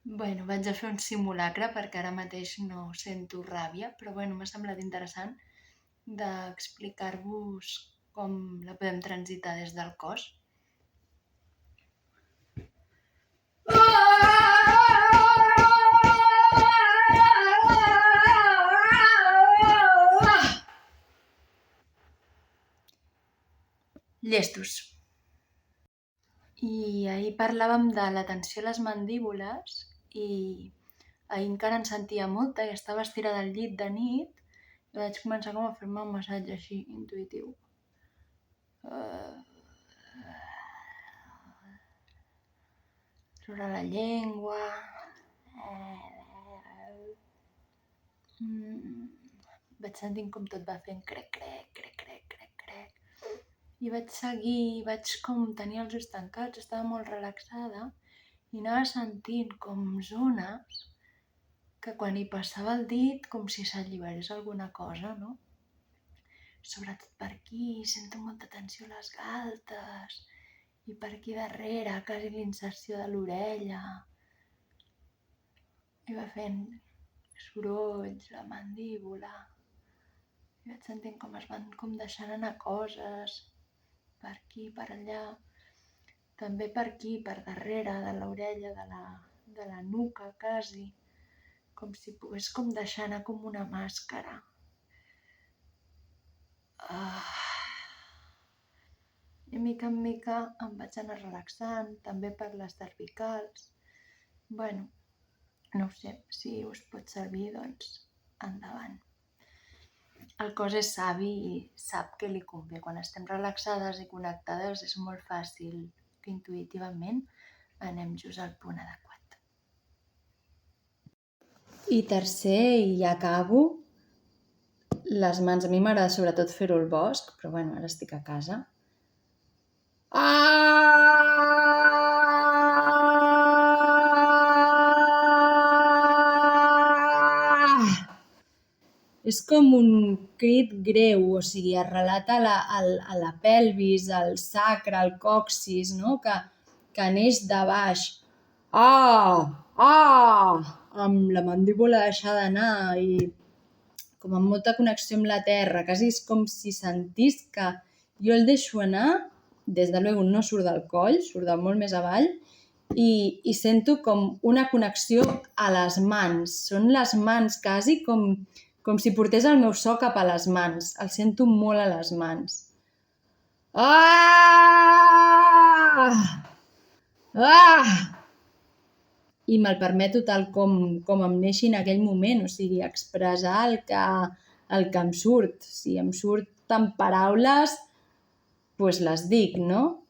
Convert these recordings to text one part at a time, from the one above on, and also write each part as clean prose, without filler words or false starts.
Bueno, vaig a fer un simulacre perquè ara mateix no sento ràbia, però bueno, m'ha semblat interessant d'explicar-vos com la podem transitar des del cos. Llestos. I ahir parlàvem de la tensió a les mandíbules i ahir encara en sentia molta i estava estirada al llit de nit i vaig començar com a fer-me un massatge així intuïtiu. Sobre la llengua. Vaig sentint com tot va fent crec, crec, crec, crec, crec, crec. I vaig seguir, vaig com tenir els ulls tancats, estava molt relaxada i anava sentint com zones que quan hi passava el dit com si s'alliberés alguna cosa, no? Sobretot per aquí, sento molta tensió a les galtes i per aquí darrere, quasi l'inserció de l'orella. I va fent sorolls, la mandíbula. I vaig sentint com es van com deixant anar coses, per aquí, per allà. També per aquí, per darrere de l'orella, de la nuca, quasi. Com si pogués com deixar anar com una màscara. I mica en mica em vaig anar relaxant, també per les cervicals. Bueno, no ho sé, si us pot servir, doncs endavant. El cos és savi i sap què li convé. Quan estem relaxades i connectades és molt fàcil que intuïtivament anem just al punt adequat. I tercer, i acabo, les mans. A mi m'agrada sobretot fer-ho al bosc, però bueno, ara estic a casa. És com un crit greu, o sigui, es relata a la pelvis, al sacre, al còccix, no? Que neix de baix. Amb la mandíbula deixada anar i com amb molta connexió amb la terra, quasi és com si sentís que jo el deixo anar, des de luego no surt del coll, surt de molt més avall, i sento com una connexió a les mans. Són les mans quasi com si portés el meu so cap a les mans. El sento molt a les mans. I me'l permeto tal com em neixi en aquell moment, o sigui, expressar el que em surt. Si em surt en paraules, doncs les dic, no?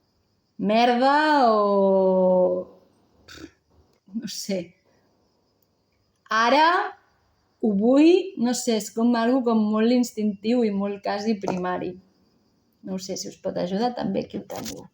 Merda o... no sé. Ara ho vull, no sé, és com algo com molt instintiu i molt quasi primari. No ho sé, si us pot ajudar també aquí ho teniu.